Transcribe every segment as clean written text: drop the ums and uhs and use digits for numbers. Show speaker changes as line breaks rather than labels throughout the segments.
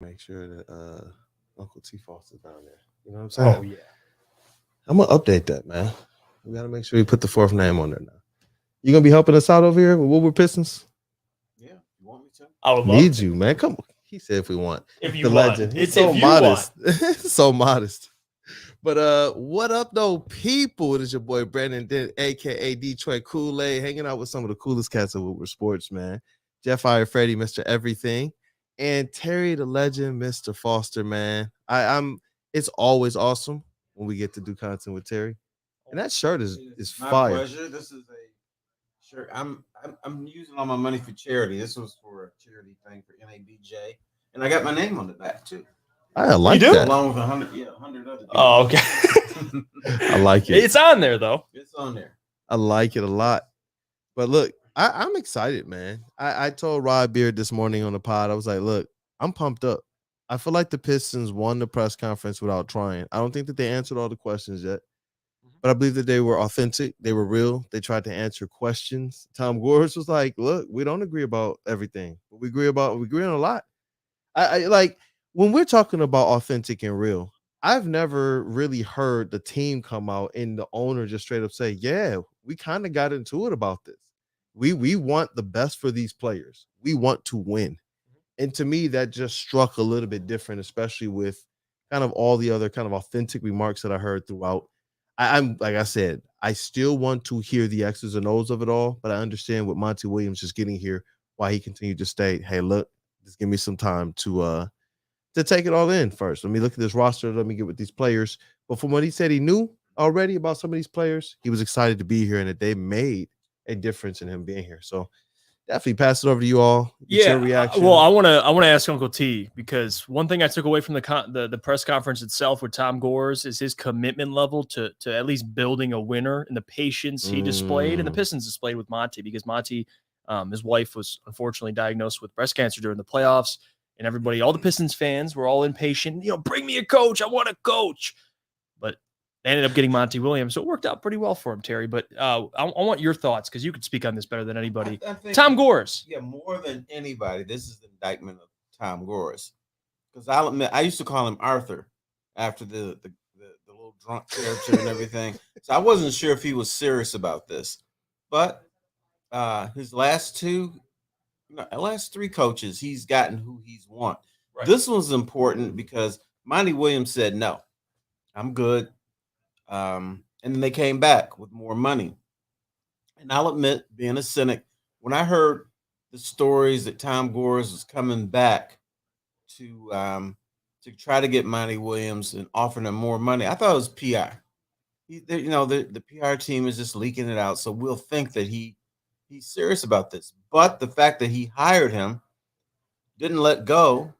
Make sure that Uncle T Foster's down there. You know what I'm saying?
Oh yeah.
I'm gonna update that, man. We gotta make sure we put the fourth name on there now. You gonna be helping us out over here with Woodward Pistons?
Yeah, you want me to?
I would love
Need
to.
you, man. Come on. He said if we want.
If you
The
want.
legend. He's
It's
so
if you want.
modest. So modest. But what up though, people? It is your boy Brandon Dent, aka Detroit Kool-Aid, hanging out with some of the coolest cats of Woodward Sports, man. Jeff Fire Freddy, Mr. Everything, and Terry the Legend, Mr. Foster, man. I'm it's always awesome when we get to do content with Terry. And that shirt is
My
fire.
pleasure. This is a shirt. I'm using all my money for charity. This was for a charity thing for NABJ, and I got my name on the back too,
I like
do?
that.
along with 100 other people.
Oh, okay.
I like it.
It's on there though.
It's on there.
I like it a lot. But look, I'm excited, man. I told Rod Beard this morning on the pod, I was like, look, I'm pumped up. I feel like the Pistons won the press conference without trying. I don't think that they answered all the questions yet, but I believe that they were authentic. They were real. They tried to answer questions. Tom Gores was like, look, we don't agree about everything, but we agree on a lot. I like when we're talking about authentic and real, I've never really heard the team come out and the owner just straight up say, yeah, we kind of got into it about this. We want the best for these players. We want to win. And to me, that just struck a little bit different, especially with kind of all the other kind of authentic remarks that I heard throughout. I'm like I said, I still want to hear the X's and O's of it all, but I understand what Monty Williams just getting here, why he continued to state, hey, look, just give me some time to take it all in first. Let me look at this roster. Let me get with these players. But from what he said he knew already about some of these players, he was excited to be here and that they made a difference in him being here. So definitely pass it over to you all. Get your reaction.
Well, I want to ask Uncle T, because one thing I took away from the press conference itself with Tom Gores is his commitment level to at least building a winner and the patience he displayed and the Pistons displayed with Monty, because Monty, his wife was unfortunately diagnosed with breast cancer during the playoffs, and everybody, all the Pistons fans were all impatient. Bring me a coach. I want a coach. But they ended up getting Monty Williams, so it worked out pretty well for him, Terry. But I want your thoughts, because you could speak on this better than anybody.
I think,
Tom Gores.
Yeah, more than anybody, this is the indictment of Tom Gores. Because I'll admit, I used to call him Arthur after the little drunk character and everything. So I wasn't sure if he was serious about this. But his last three coaches, he's gotten who he's want. Right. This one's important because Monty Williams said, no, I'm good. And then they came back with more money. And I'll admit, being a cynic, when I heard the stories that Tom Gores was coming back to try to get Monty Williams and offering him more money, I thought it was PR. The PR team is just leaking it out, so we'll think that he's serious about this. But the fact that he hired him, didn't let him go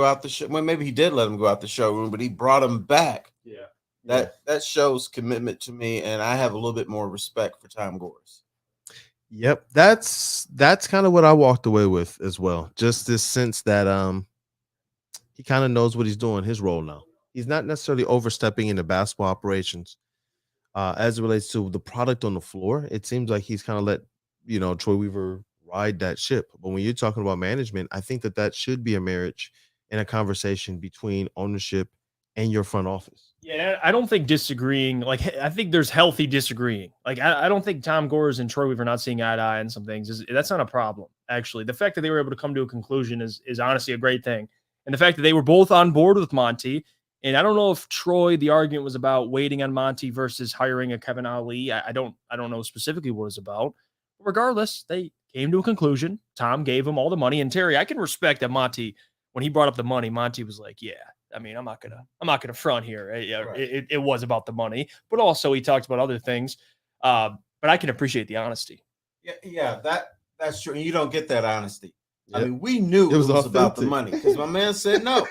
out the show. Well, maybe he did let him go out the showroom, but he brought him back.
Yeah.
That shows commitment to me, and I have a little bit more respect for Tom Gores.
Yep, that's kind of what I walked away with as well. Just this sense that he kind of knows what he's doing, his role now. He's not necessarily overstepping into basketball operations. As it relates to the product on the floor, it seems like he's kind of let Troy Weaver ride that ship. But when you're talking about management, I think that should be a marriage and a conversation between ownership and your front office.
Yeah, I don't think disagreeing. Like, I think there's healthy disagreeing. Like, I don't think Tom Gores and Troy Weaver not seeing eye to eye on some things that's not a problem. Actually, the fact that they were able to come to a conclusion is honestly a great thing, and the fact that they were both on board with Monty. And I don't know if Troy, the argument was about waiting on Monty versus hiring a Kevin Ali. I don't know specifically what it was about. But regardless, they came to a conclusion. Tom gave him all the money, and Terry, I can respect that Monty, when he brought up the money, Monty was like, yeah. I mean, I'm not gonna front here. Right. It was about the money, but also he talked about other things. But I can appreciate the honesty.
Yeah, that's true. And you don't get that honesty. Yep. I mean, we knew it was about the money because my man said no.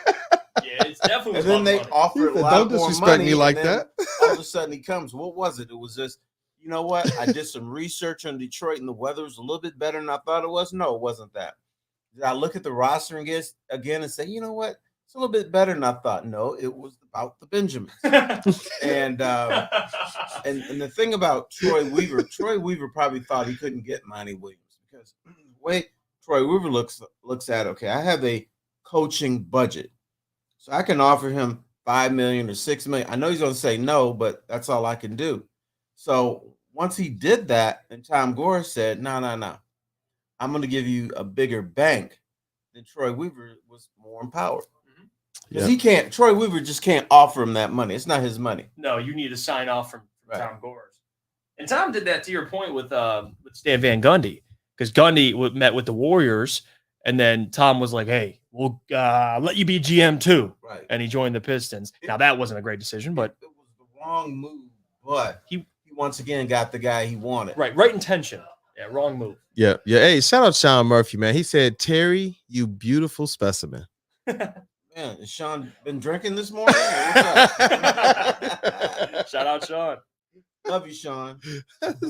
Yeah, it's definitely.
And then they offered a lot more money.
Me like that.
All of a sudden he comes. What was it? It was just, you know what? I did some research on Detroit, and the weather was a little bit better than I thought it was. No, it wasn't that. Did I look at the roster again and say, you know what? It's a little bit better than I thought. No, it was about the Benjamins. and the thing about Troy Weaver probably thought he couldn't get Monty Williams because the way Troy Weaver looks at, okay, I have a coaching budget. So I can offer him $5 million or $6 million. I know he's going to say no, but that's all I can do. So once he did that, and Tom Gore said, no, I'm going to give you a bigger bank. Then Troy Weaver was more empowered. Because he can't, Troy Weaver just can't offer him that money. It's not his money.
No, you need to sign off from Tom Gores. And Tom did that, to your point, with Stan Van Gundy, because Gundy met with the Warriors, and then Tom was like, hey, we'll let you be GM too.
Right.
And he joined the Pistons. Now, that wasn't a great decision, but
it was the wrong move, but he once again got the guy he wanted.
Right intention. Yeah, wrong move.
Yeah. Hey, shout out Sean Murphy, man. He said, Terry, you beautiful specimen.
Man, has Sean been drinking this morning?
Shout out Sean.
Love you, Sean.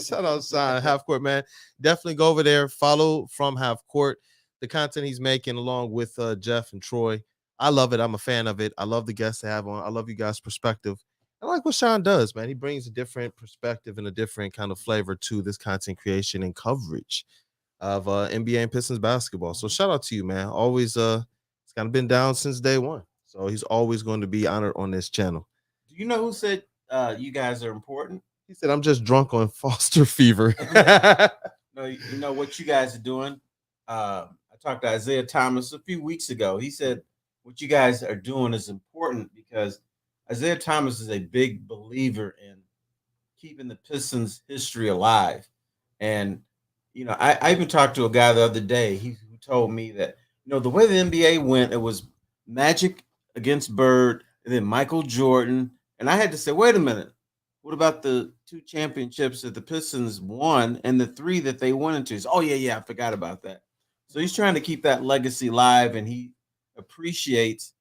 Shout out Sean, Half Court, man. Definitely go over there. Follow From Half Court. The content he's making along with Jeff and Troy. I love it. I'm a fan of it. I love the guests they have on. I love you guys' perspective. I like what Sean does, man. He brings a different perspective and a different kind of flavor to this content creation and coverage of NBA and Pistons basketball. So shout out to you, man. Always it's kind of been down since day one. So he's always going to be honored on this channel.
Do you know who said you guys are important?
He said, I'm just drunk on Foster fever.
No, you know what you guys are doing? I talked to Isaiah Thomas a few weeks ago. He said what you guys are doing is important because Isaiah Thomas is a big believer in keeping the Pistons history alive. And, you know, I even talked to a guy the other day who told me that, you know, the way the NBA went, it was Magic against Bird and then Michael Jordan. And I had to say, wait a minute. What about the 2 championships that the Pistons won and the 3 that they went into? Oh, yeah, I forgot about that. So he's trying to keep that legacy alive, and he appreciates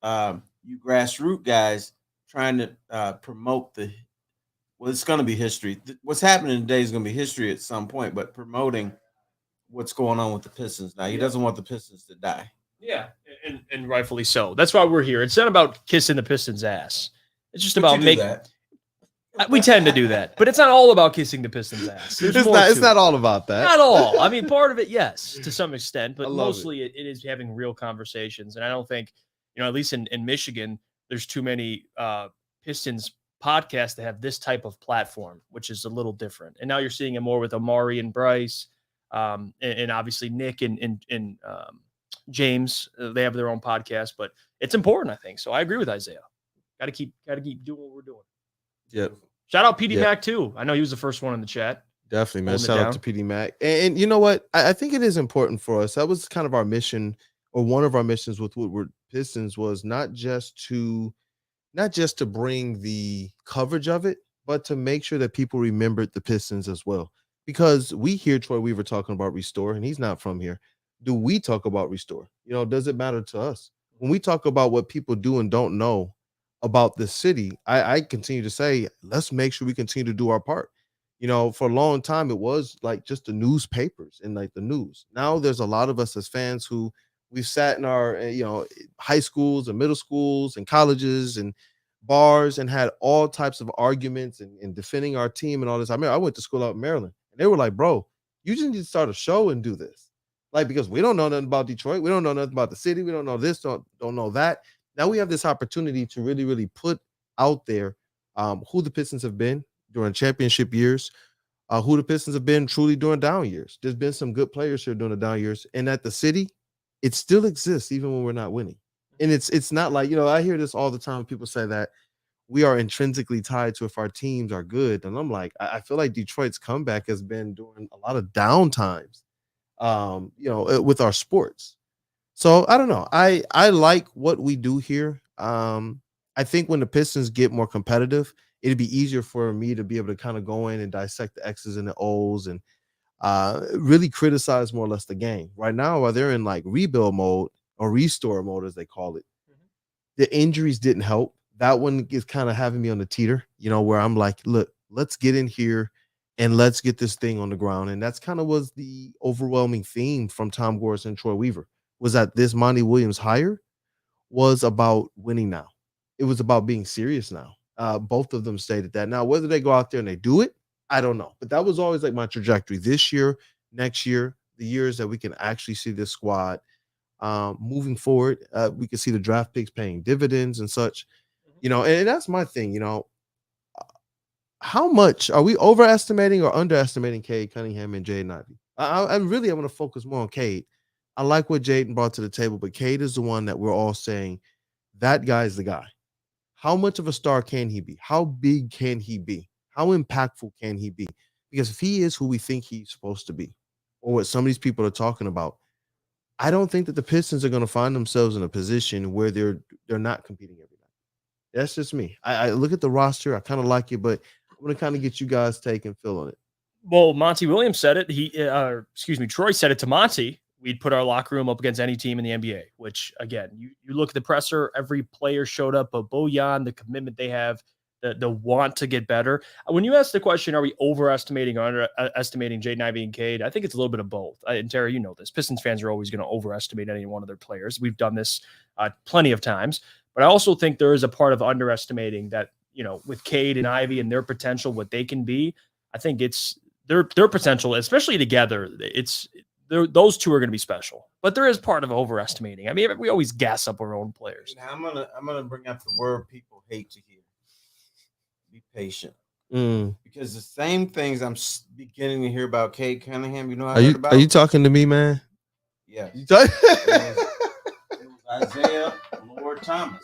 you grassroots guys trying to promote it's going to be history. What's happening today is going to be history at some point, but promoting what's going on with the Pistons now. He doesn't want the Pistons to die.
Yeah, and rightfully so. That's why we're here. It's not about kissing the Pistons' ass. It's just about making that. We tend to do that, but it's not all about kissing the Pistons' ass.
It's not all about that.
Not all. I mean, part of it, yes, to some extent, but mostly it is having real conversations. And I don't think, you know, at least in Michigan, there's too many Pistons podcasts that have this type of platform, which is a little different. And now you're seeing it more with Amari and Bryce, and obviously Nick and James. They have their own podcast, but it's important, I think. So I agree with Isaiah. Got to keep doing what we're doing.
Yep.
Shout out PD Mac too. I know he was the first one in the chat.
Definitely, man. Shout out to PD Mac. And you know what? I think it is important for us. That was kind of our mission, or one of our missions with Woodward Pistons, was not just to bring the coverage of it, but to make sure that people remembered the Pistons as well. Because we hear Troy Weaver talking about Restore, and he's not from here. Do we talk about Restore? You know, does it matter to us? When we talk about what people do and don't know about the city, I continue to say, let's make sure we continue to do our part. You know, for a long time, it was like just the newspapers and like the news. Now there's a lot of us as fans who we've sat in our, you know, high schools and middle schools and colleges and bars and had all types of arguments and defending our team and all this. I mean, I went to school out in Maryland and they were like, bro, you just need to start a show and do this. Like, because we don't know nothing about Detroit. We don't know nothing about the city. We don't know this, don't know that. Now we have this opportunity to really, really put out there who the Pistons have been during championship years, who the Pistons have been truly during down years. There's been some good players here during the down years. And at the city, it still exists even when we're not winning. And it's not like, you know, I hear this all the time. People say that we are intrinsically tied to if our teams are good. And I'm like, I feel like Detroit's comeback has been during a lot of down times, you know, with our sports. So I don't know. I like what we do here. I think when the Pistons get more competitive, it'd be easier for me to be able to kind of go in and dissect the X's and the O's and really criticize more or less the game. Right now, while they're in like rebuild mode or restore mode, as they call it, the injuries didn't help. That one is kind of having me on the teeter, you know, where I'm like, look, let's get in here and let's get this thing on the ground. And that's kind of was the overwhelming theme from Tom Gores and Troy Weaver, was that this Monty Williams hire was about winning now. It was about being serious now. Both of them stated that. Now, whether they go out there and they do it, I don't know. But that was always like my trajectory this year, next year, the years that we can actually see this squad moving forward. We can see the draft picks paying dividends and such. And that's my thing. How much are we overestimating or underestimating Cade Cunningham and Jaden Ivey? I want to focus more on Cade. I like what Jaden brought to the table, but Cade is the one that we're all saying that guy's the guy. How much of a star can he be? How big can he be? How impactful can he be? Because if he is who we think he's supposed to be, or what some of these people are talking about, I don't think that the Pistons are going to find themselves in a position where they're not competing every night. That's just me. I look at the roster. I kind of like it, but I'm going to kind of get you guys' take and feel on it.
Well, Monty Williams said it. Troy said it to Monty. We'd put our locker room up against any team in the NBA, which, again, you look at the presser, every player showed up, but Bojan, the commitment they have, the want to get better. When you ask the question, are we overestimating or underestimating Jaden Ivey and Cade? I think it's a little bit of both. And Terry, you know this. Pistons fans are always going to overestimate any one of their players. We've done this plenty of times. But I also think there is a part of underestimating that, with Cade and Ivey and their potential, what they can be. I think it's their potential, especially together. Those two are going to be special, but there is part of overestimating. I mean, we always gas up our own players.
Now, I'm gonna bring up the word people hate to hear. Be patient, because the same things I'm beginning to hear about Cade Cunningham. I heard about.
Are you talking to me, man?
Yeah.
It
was Isaiah Lord Thomas.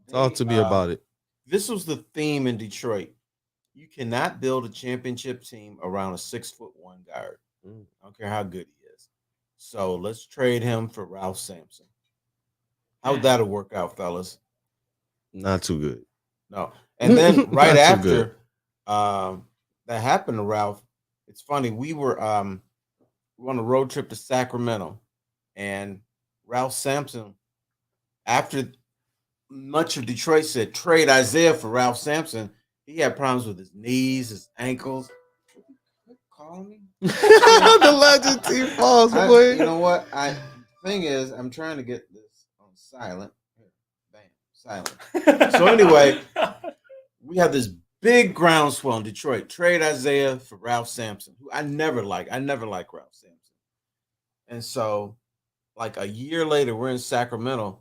Talk to me about it.
This was the theme in Detroit. You cannot build a championship team around a 6'1" guard. I don't care how good he is. So let's trade him for Ralph Sampson. How'd that work out, fellas?
Not too good.
No. And then right after that happened to Ralph, it's funny. We were on a road trip to Sacramento, and Ralph Sampson, after much of Detroit said trade Isaiah for Ralph Sampson, he had problems with his knees, his ankles. Call me.
The legend team falls away.
You know what? The thing is, I'm trying to get this on silent. Bam, silent. So anyway, we have this big groundswell in Detroit. Trade Isaiah for Ralph Sampson, who I never liked. I never liked Ralph Sampson. And so, like a year later, we're in Sacramento,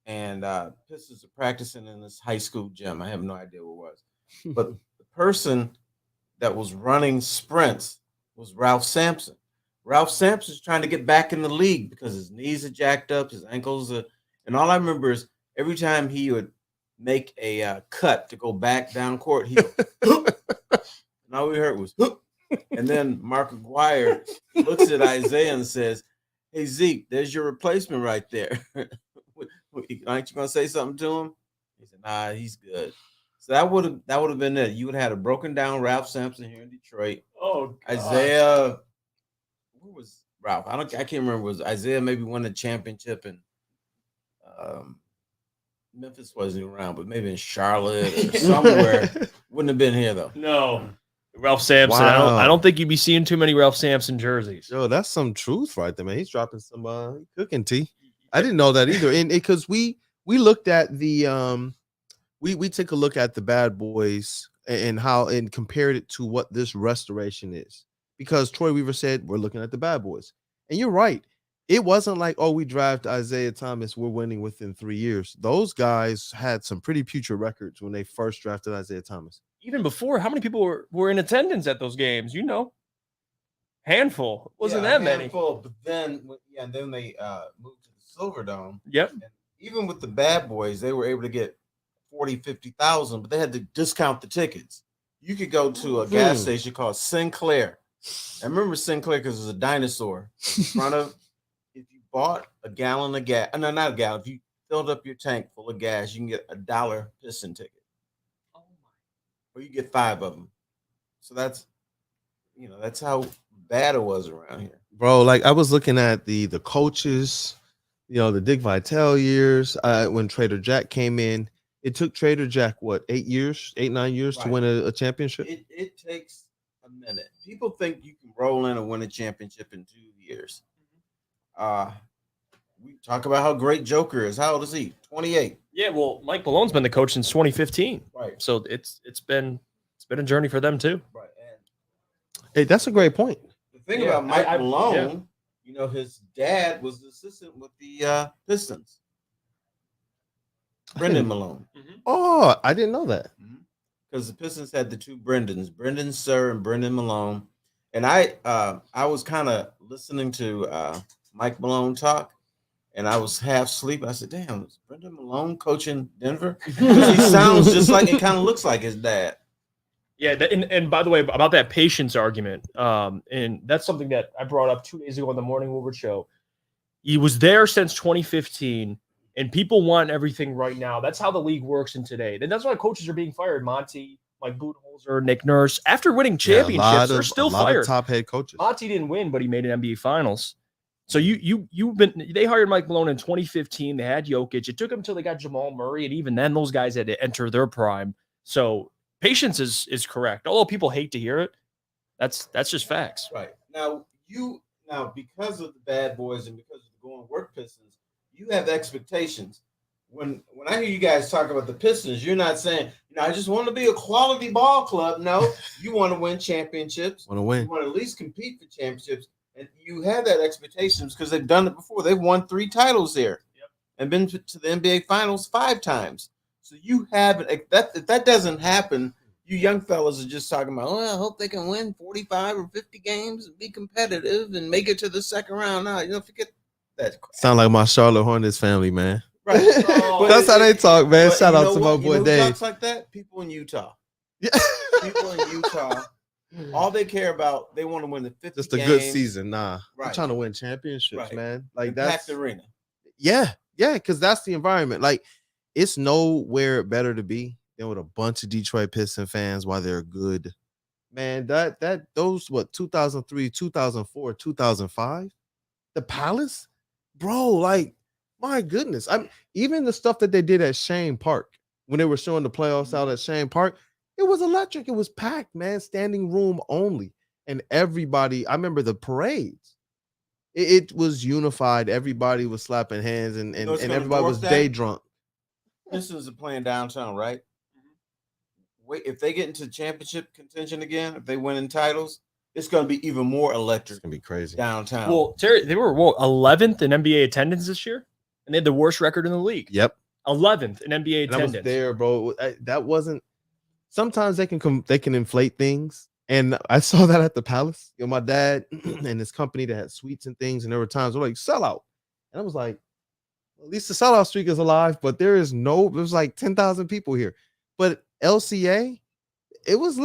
and Pistons are practicing in this high school gym. I have no idea what it was. But the person that was running sprints was Ralph Sampson. Ralph Sampson's trying to get back in the league because his knees are jacked up, his ankles are, and all I remember is every time he would make a cut to go back down court, he and all we heard was and then Mark Aguirre looks at Isaiah and says, "Hey Zeke, there's your replacement right there. Aren't you gonna say something to him?" He said, "Nah, he's good." So that would have been it. You would have had a broken down Ralph Sampson here in Detroit.
Oh, God.
Isaiah, who was Ralph? I can't remember. Was Isaiah maybe won the championship and Memphis wasn't around, but maybe in Charlotte or somewhere. Wouldn't have been here though.
No, Ralph Sampson.
Wow.
I don't think you'd be seeing too many Ralph Sampson jerseys.
Yo, that's some truth right there, man. He's dropping some cooking tea. I didn't know that either. And because we looked at the we take a look at the Bad Boys and compared it to what this restoration is. Because Troy Weaver said we're looking at the Bad Boys. And you're right. It wasn't like, oh, we drafted Isaiah Thomas, we're winning within 3 years. Those guys had some pretty putrid records when they first drafted Isaiah Thomas.
Even before, how many people were in attendance at those games? Handful. Wasn't that many?
But then, and then they moved to the Silver Dome.
Yep. And
even with the Bad Boys, they were able to get 40, 50,000, but they had to discount the tickets. You could go to a gas station called Sinclair. I remember Sinclair because it was a dinosaur in front of. If you bought a gallon of gas, no, not a gallon. If you filled up your tank full of gas, you can get $1 Piston ticket. Oh my! Or you get 5 of them. So that's how bad it was around here,
bro. Like I was looking at the coaches, the Dick Vitale years when Trader Jack came in. It took Trader Jack, 8 years, 8-9 years to win a championship?
It takes a minute. People think you can roll in and win a championship in 2 years. We talk about how great Joker is. How old is he? 28.
Yeah, well, Mike Malone's been the coach since 2015.
Right.
So it's been a journey for them too.
Right. And
hey, that's a great point.
the thing about Mike Malone, You know, his dad was the assistant with the Pistons, Brendan Malone.
Oh, I didn't know that.
Because the Pistons had the two Brendans, Brendan Sir and Brendan Malone. And I was kind of listening to Mike Malone talk, and I was half asleep. I said, "Damn, is Brendan Malone coaching Denver?" Because he sounds just like it, kind of looks like his dad.
Yeah, and by the way, about that patience argument, and that's something that I brought up 2 days ago on the Morning Woodward show. He was there since 2015, and people want everything right now. That's how the league works in today. And that's why coaches are being fired. Monty, Mike Budenholzer, Nick Nurse. After winning championships, they're still fired.
Top head coaches.
Monty didn't win, but he made an NBA Finals. So they hired Mike Malone in 2015. They had Jokic. It took them until they got Jamal Murray, and even then, those guys had to enter their prime. So patience is correct. Although people hate to hear it, that's just facts.
Right. Now because of the bad boys and because of the going work Pistons, you have expectations. When I hear you guys talk about the Pistons, you're not saying, I just want to be a quality ball club. No, you want to win championships.
Want to win.
You want to at least compete for championships. And you have that expectations because they've done it before. They've won 3 titles there and been to the NBA Finals 5 times. So you have that. If that doesn't happen, you young fellas are just talking about, I hope they can win 45 or 50 games and be competitive and make it to the second round. No, forget that crap.
Sound like my Charlotte Hornets family, man.
Right.
That's how they talk, man. Shout out to my boy Dave.
Talks like that? People in Utah.
Yeah.
People in Utah. All they care about, they want to win the 50
Just a
games.
good season. Nah.
Right.
They're trying to win championships, man. Like
that's
packed
arena.
Yeah, because that's the environment. Like, it's nowhere better to be than with a bunch of Detroit Pistons fans while they're good. Man, those 2003, 2004, 2005, the Palace, bro. Like, my goodness. Even the stuff that they did at Shane Park when they were showing the playoffs out at Shane Park. It was electric. It was packed, man. Standing room only. And everybody, I remember the parades. It was unified. Everybody was slapping hands and everybody was day drunk.
Pistons are playing downtown, right? Wait, if they get into championship contention again, if they win in titles, it's going to be even more electric.
It's going to be crazy.
Downtown.
Well, Terry, they were 11th in NBA attendance this year, and they had the worst record in the league.
Yep.
11th in NBA attendance.
I was there, bro. That wasn't. Sometimes they can inflate things, and I saw that at the Palace. My dad and his company that had suites and things, and there were times where like sellout, and I was like, at least the sellout streak is alive, but there's like 10,000 people here. But LCA, it was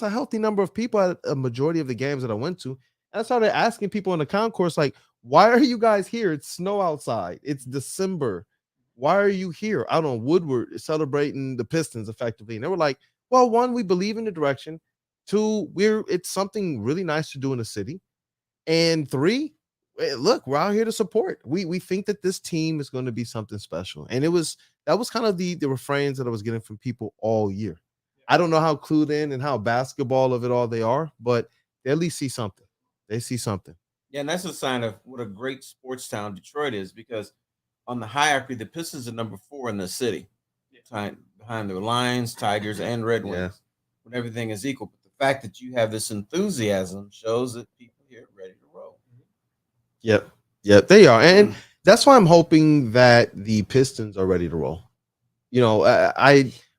a healthy number of people at a majority of the games that I went to, and I started asking people in the concourse like, why are you guys here? It's snow outside. It's December. Why are you here? Out on Woodward celebrating the Pistons effectively, and they were like, well, 1, we believe in the direction. 2, it's something really nice to do in the city. And 3, look, we're out here to support. We think that this team is going to be something special. And that was kind of the refrains that I was getting from people all year. I don't know how clued in and how basketball of it all they are, but they at least see something. They see something.
Yeah, and that's a sign of what a great sports town Detroit is, because on the hierarchy, the Pistons are number 4 in the city. Behind the Lions, Tigers, and Red Wings, when everything is equal. But the fact that you have this enthusiasm shows that people here are ready to roll.
Yep, they are. And that's why I'm hoping that the Pistons are ready to roll.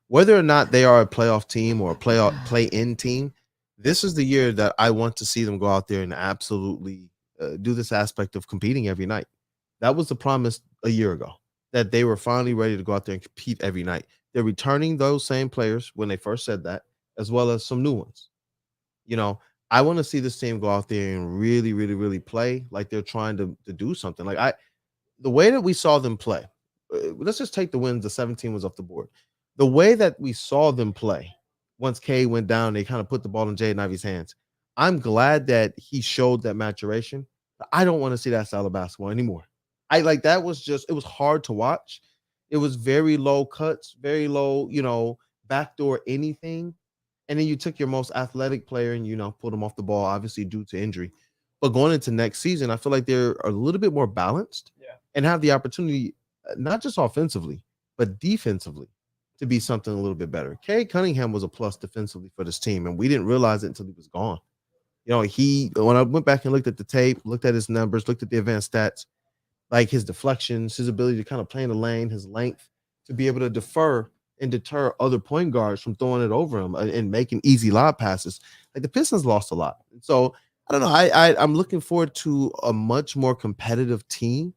Whether or not they are a playoff team or a play-in team, this is the year that I want to see them go out there and absolutely do this aspect of competing every night. That was the promise a year ago, that they were finally ready to go out there and compete every night. They're returning those same players when they first said that, as well as some new ones. I want to see this team go out there and really, really, really play like they're trying to do something. Like the way that we saw them play, let's just take the wins. The 17 was off the board. The way that we saw them play, once K went down, they kind of put the ball in Jaden Ivey's hands. I'm glad that he showed that maturation. But I don't want to see that style of basketball anymore. It was hard to watch. It was very low cuts, very low, backdoor anything. And then you took your most athletic player and, pulled him off the ball, obviously due to injury. But going into next season, I feel like they're a little bit more balanced and have the opportunity, not just offensively, but defensively, to be something a little bit better. Kay Cunningham was a plus defensively for this team, and we didn't realize it until he was gone. When I went back and looked at the tape, looked at his numbers, looked at the advanced stats, like his deflections, his ability to kind of play in the lane, his length to be able to defer and deter other point guards from throwing it over him and making easy lob passes. Like the Pistons lost a lot. So I don't know. I'm looking forward to a much more competitive team.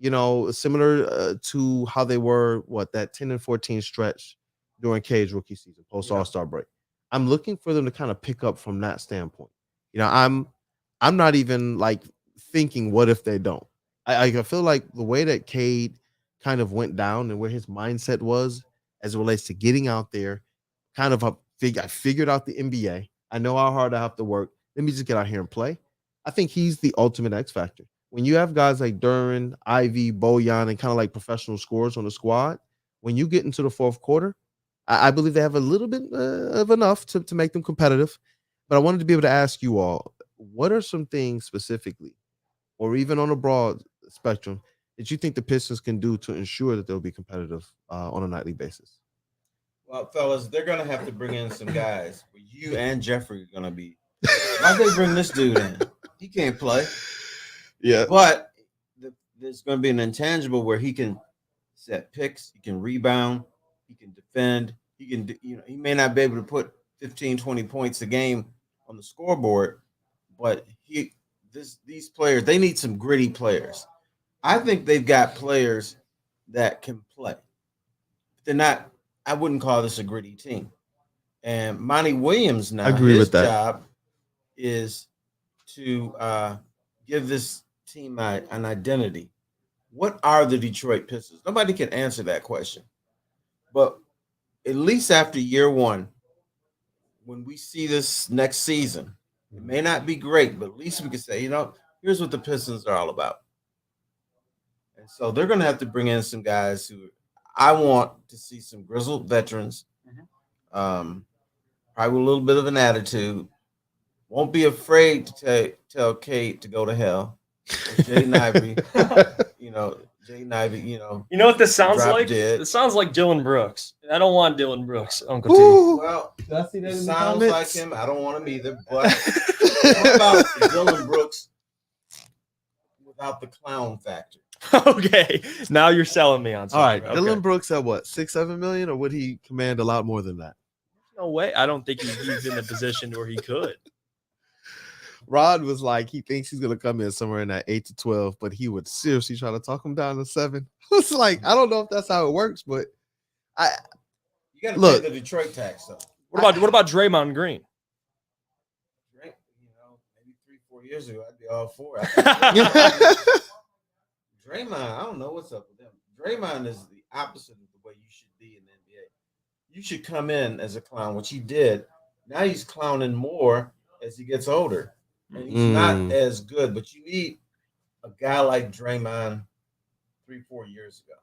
Similar to how they were that 10-14 stretch during Cade's rookie season, post All-Star break. I'm looking for them to kind of pick up from that standpoint. I'm not even like thinking what if they don't. I feel like the way that Cade kind of went down and where his mindset was as it relates to getting out there, kind of I figured out the NBA. I know how hard I have to work. Let me just get out here and play. I think he's the ultimate X factor. When you have guys like Duran, Ivy, Bojan, and kind of like professional scorers on the squad, when you get into the fourth quarter, I believe they have a little bit of enough to make them competitive. But I wanted to be able to ask you all, what are some things specifically, or even on a broad spectrum, that you think the Pistons can do to ensure that they'll be competitive on a nightly basis?
Well, fellas, they're going to have to bring in some guys. You and Jeffrey are going to be. Why'd they bring this dude in? He can't play.
Yeah.
But there's going to be an intangible where he can set picks, he can rebound, he can defend, he can he may not be able to put 15, 20 points a game on the scoreboard, but these players, they need some gritty players. I think they've got players that can play. They're not, I wouldn't call this a gritty team. And Monty Williams now, his job is to give this team an identity. What are the Detroit Pistons? Nobody can answer that question. But at least after year one, when we see this next season, it may not be great, but at least we can say, here's what the Pistons are all about. And so they're going to have to bring in some guys who I want to see, some grizzled veterans, probably a little bit of an attitude. Won't be afraid to tell Cade to go to hell. Jaden Ivey, Jaden Ivey,
You know what this sounds like?
Dead.
It sounds like Dylan Brooks. I don't want Dylan Brooks, Uncle T.
Well, it sounds like him. I don't want him either. But what about Dylan Brooks without the clown factor?
Okay, now you're selling me on something.
All right,
okay.
Dylan Brooks at what, 6-7 million, or would he command a lot more than that?
No way. I don't think he's in a position where he could.
Rod was like, he thinks he's gonna come in somewhere in that 8 to 12, but he would seriously try to talk him down to 7. It's like, I don't know if that's how it works, but
you got to pay the Detroit tax though.
What about Draymond Green?
Maybe 3-4 years ago, I'd be all for it. Draymond, I don't know what's up with him. Draymond is the opposite of the way you should be in the NBA. You should come in as a clown, which he did. Now he's clowning more as he gets older. And he's not as good, but you need a guy like Draymond 3-4 years ago.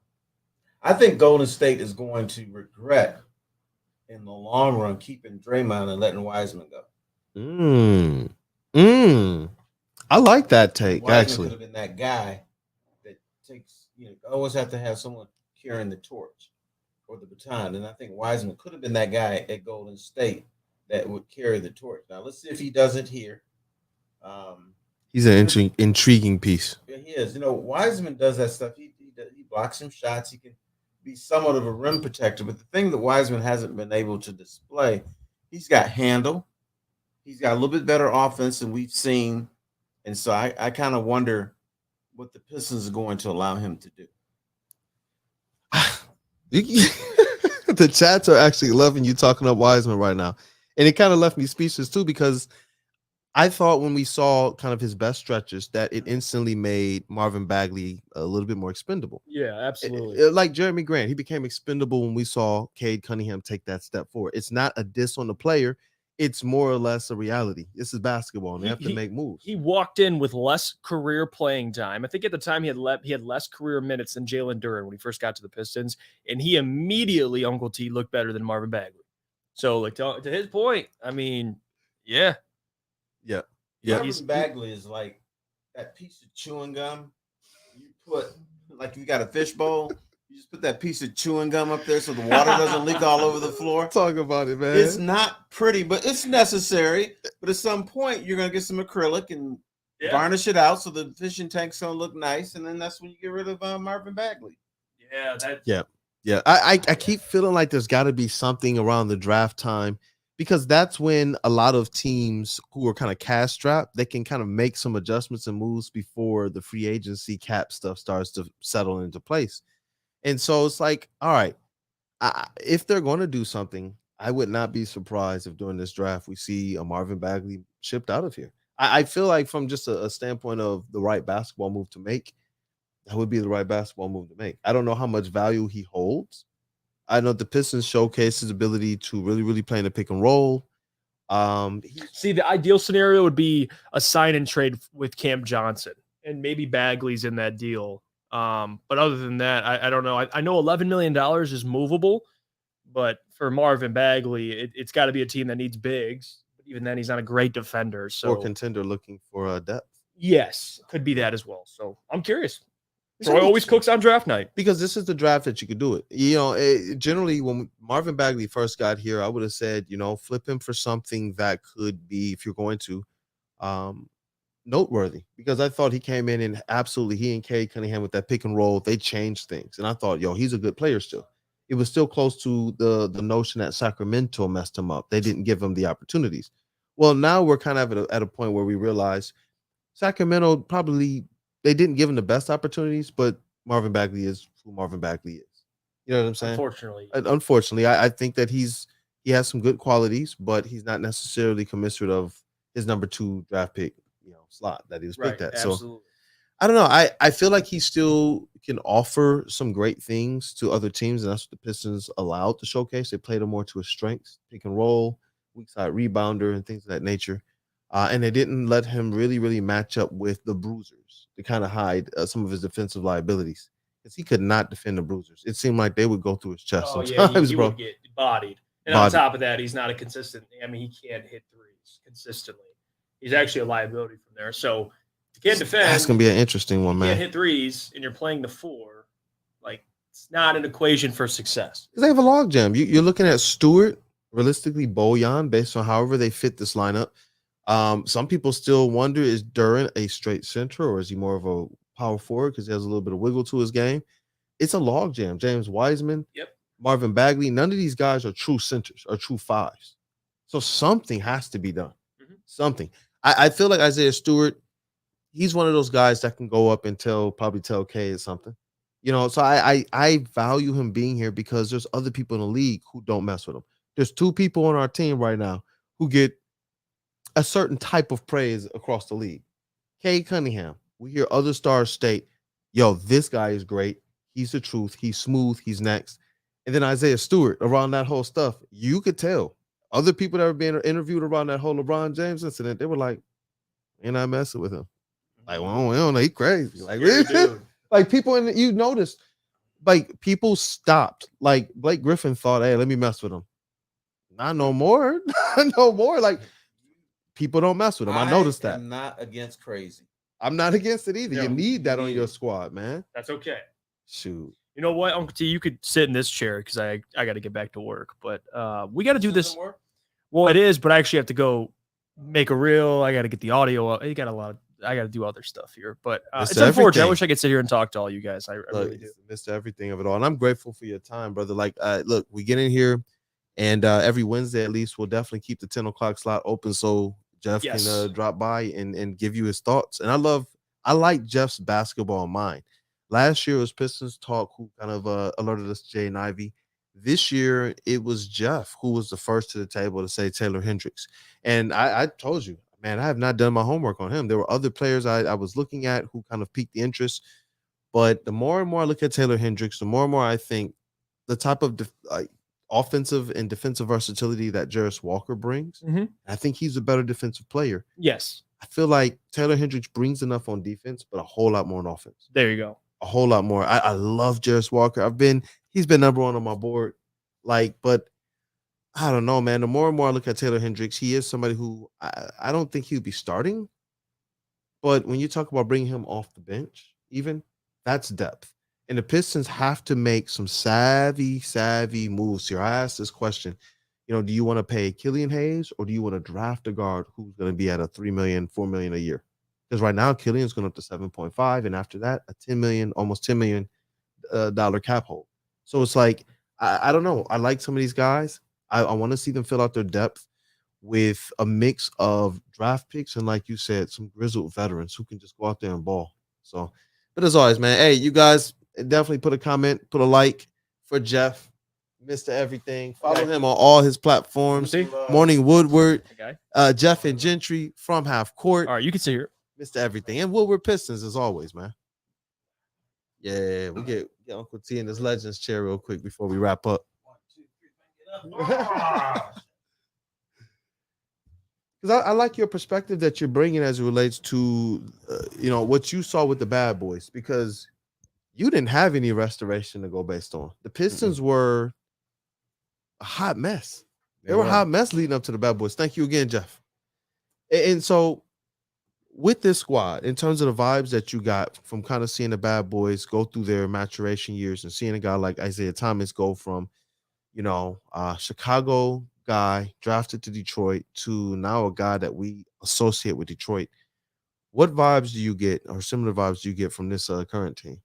I think Golden State is going to regret in the long run keeping Draymond and letting Wiseman go.
I like that take,
Wiseman
actually.
could have been that guy that takes, always have to have someone carrying the torch or the baton. And I think Wiseman could have been that guy at Golden State that would carry the torch. Now, let's see if he does it here.
He's an intriguing piece.
Yeah, he is. Wiseman does that stuff. He blocks some shots. He can be somewhat of a rim protector. But the thing that Wiseman hasn't been able to display, he's got handle. He's got a little bit better offense than we've seen. And so I kind of wonder what the Pistons are going to allow him to do.
The chats are actually loving you talking up Wiseman right now. And it kind of left me speechless too, because I thought when we saw kind of his best stretches that it instantly made Marvin Bagley a little bit more expendable.
Yeah, absolutely.
Like Jeremy Grant, he became expendable when we saw Cade Cunningham take that step forward. It's not a diss on the player. It's more or less a reality. This is basketball, and they have to make moves.
He walked in with less career playing time. I think at the time he had less career minutes than Jalen Duren when he first got to the Pistons, and he immediately, Uncle T, looked better than Marvin Bagley. So, like to his point, I mean, yeah.
Marvin Bagley is like that piece of chewing gum you put, like you got a fish bowl, you Just put that piece of chewing gum up there so the water doesn't leak all over the floor.
Talk about it, man.
It's not pretty, but it's necessary. But at some point, you're gonna get some acrylic and varnish it out so the fishing tank's gonna look nice, and then that's when you get rid of Marvin Bagley.
Yeah. I keep feeling like there's got to be something around the draft time, because that's when a lot of teams who are kind of cash strapped, they can kind of make some adjustments and moves before the free agency cap stuff starts to settle into place. And so it's like, all right, if they're going to do something, I would not be surprised if during this draft we see a Marvin Bagley shipped out of here. I feel like from just a standpoint of the right basketball move to make, that would be the right basketball move to make. I don't know how much value he holds. I know the Pistons showcase his ability to really, really play in a pick and roll.
See, the ideal scenario would be a sign and trade with Cam Johnson, and maybe Bagley's in that deal. But other than that, I don't know. I know $11 million is movable, but for Marvin Bagley, it's got to be a team that needs bigs. But even then, he's not a great defender. So,
or contender looking for depth.
Yes, could be that as well. So I'm curious. Troy always cooks on draft night,
because this is the draft that you could do it. Generally, when Marvin Bagley first got here, I would have said, flip him for something that could be, if you're going to, noteworthy, because I thought he came in and absolutely, he and Cade Cunningham with that pick and roll, they changed things. And I thought, he's a good player still. It was still close to the notion that Sacramento messed him up. They didn't give him the opportunities. Well, now we're kind of at a point where we realize Sacramento probably, they didn't give him the best opportunities, but Marvin Bagley is who Marvin Bagley is. You know what I'm saying? Unfortunately, I think that he has some good qualities, but he's not necessarily commensurate of his number 2 draft pick, slot that he was picked at.
Absolutely.
So I don't know. I feel like he still can offer some great things to other teams, and that's what the Pistons allowed to showcase. They played him more to his strengths, pick and roll, weak side rebounder, and things of that nature. And they didn't let him really, really match up with the bruisers to kind of hide some of his defensive liabilities, because he could not defend the bruisers. It seemed like they would go through his chest sometimes,
he
bro.
would get bodied. And on top of that, he's not a consistent. I mean, he can't hit threes consistently. He's actually a liability from there. So if you can't defend,
that's gonna be an interesting one, man.
You can't hit threes, and you're playing the 4. Like, it's not an equation for success.
They have a logjam. You're looking at Stewart, realistically Bojan, based on however they fit this lineup. Some people still wonder, is Duren a straight center, or is he more of a power forward because he has a little bit of wiggle to his game? It's a logjam. James Wiseman, Marvin Bagley, none of these guys are true centers or true 5s. So something has to be done. Something. I feel like Isaiah Stewart, he's one of those guys that can go up and probably tell K or something. So I value him being here because there's other people in the league who don't mess with him. There's 2 people on our team right now who get a certain type of praise across the league. Cade Cunningham, we hear other stars state, this guy is great. He's the truth. He's smooth. He's next. And then Isaiah Stewart, around that whole stuff, you could tell. Other people that were being interviewed around that whole LeBron James incident, they were like, "Ain't not messing with him." Like, well, we don't know, he crazy. Like, like people you noticed, like people stopped. Like Blake Griffin thought, "Hey, let me mess with him." Not no more. No more. Like, people don't mess with him. I noticed that.
I'm not against crazy.
I'm not against it either. You need that on your squad, man.
That's okay.
Shoot.
You know what, Uncle T, you could sit in this chair because I got to get back to work. But we got to do this. Well, it is, but I actually have to go make a reel. I got to get the audio up. I got to do other stuff here. But it's unfortunate. I wish I could sit here and talk to all you guys. I really do.
Missed everything of it all. And I'm grateful for your time, brother. Like, look, we get in here, and every Wednesday at least, we'll definitely keep the 10 o'clock slot open so Jeff can drop by and give you his thoughts. And I like Jeff's basketball mind. Last year it was Pistons Talk who kind of alerted us to Jay and Ivy. This year it was Jeff who was the first to the table to say Taylor Hendricks. And I told you, man, I have not done my homework on him. There were other players I was looking at who kind of piqued the interest. But the more and more I look at Taylor Hendricks, the more and more I think the type of offensive and defensive versatility that Jarris Walker brings, I think he's a better defensive player.
Yes.
I feel like Taylor Hendricks brings enough on defense, but a whole lot more on offense.
There you go.
A whole lot more. I love Jarris Walker. He's been number 1 on my board. But I don't know, man. The more and more I look at Taylor Hendricks, he is somebody who I don't think he would be starting. But when you talk about bringing him off the bench, even, that's depth. And the Pistons have to make some savvy moves here. I asked this question, do you want to pay Killian Hayes or do you want to draft a guard who's going to be at a 3 million, 4 million a year? Because right now Killian's going up to 7.5, and after that, a 10 million, almost $10 million dollar cap hold. So it's like, I don't know. I like some of these guys. I want to see them fill out their depth with a mix of draft picks and, like you said, some grizzled veterans who can just go out there and ball. So, but as always, man, hey, you guys definitely put a comment, put a like for Jeff, Mr. Everything. Follow him on all his platforms. Morning Woodward, Jeff and Gentry from Half Court.
All right, you can see here.
Mr. Everything. And Woodward Pistons as always, man. Yeah, we get Uncle T in his Legends chair real quick before we wrap up. 'Cause I like your perspective that you're bringing as it relates to, what you saw with the bad boys, because you didn't have any restoration to go based on. The Pistons were a hot mess. They were a hot mess leading up to the bad boys. Thank you again, Jeff. And so with this squad, in terms of the vibes that you got from kind of seeing the bad boys go through their maturation years and seeing a guy like Isaiah Thomas go from, Chicago guy drafted to Detroit to now a guy that we associate with Detroit. What vibes do you get, or similar vibes do you get from this current team?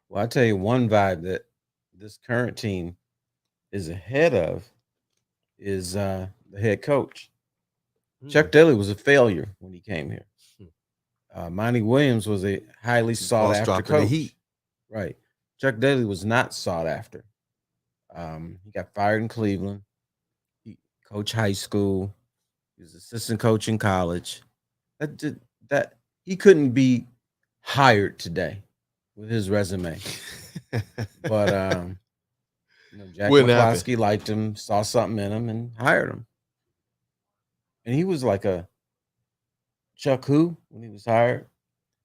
Well, I'll tell you one vibe that this current team is ahead of is the head coach. Chuck Daly was a failure when he came here. Monty Williams was a highly sought after coach. Heat. Right. Chuck Daly was not sought after. He got fired in Cleveland. He coached high school. He was assistant coach in college. That he couldn't be hired today with his resume. But Jack McCloskey liked him, saw something in him, and hired him. And he was like a Chuck who when he was hired.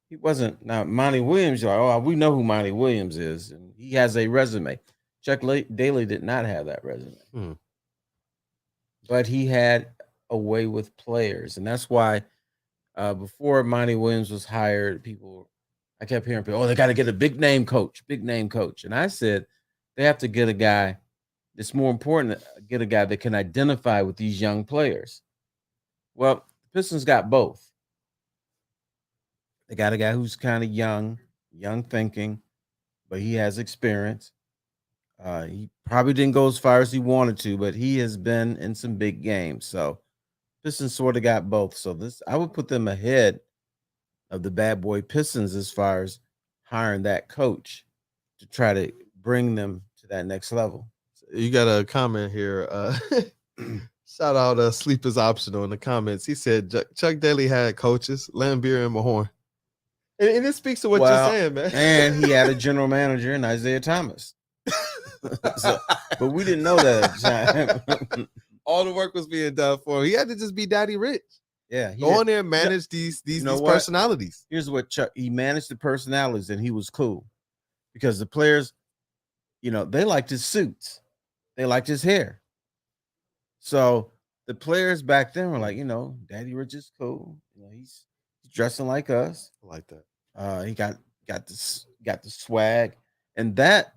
He wasn't. Now Monty Williams, you're like, we know who Monty Williams is, and he has a resume. Chuck Daly did not have that resume, but he had a way with players, and that's why before Monty Williams was hired, I kept hearing people, they got to get a big name coach, and I said they have to get a guy. It's more important to get a guy that can identify with these young players. Well, the Pistons got both. They got a guy who's kind of young thinking, but he has experience. He probably didn't go as far as he wanted to, but he has been in some big games. So Pistons sort of got both. So I would put them ahead of the bad boy Pistons as far as hiring that coach to try to bring them to that next level.
You got a comment here. Shout out Sleep is Optional in the comments. He said Chuck Daly had coaches, Lambeer and Mahorn. And it speaks to what you're saying, man.
And he had a general manager in Isaiah Thomas. But we didn't know that at the time.
All the work was being done for him. He had to just be daddy rich.
Yeah.
Go on there and manage these personalities.
Here's what he managed the personalities, and he was cool. Because the players, they liked his suits. They liked his hair. So the players back then were like, Daddy Rich is cool. He's dressing like us.
I like that.
He got the swag, and that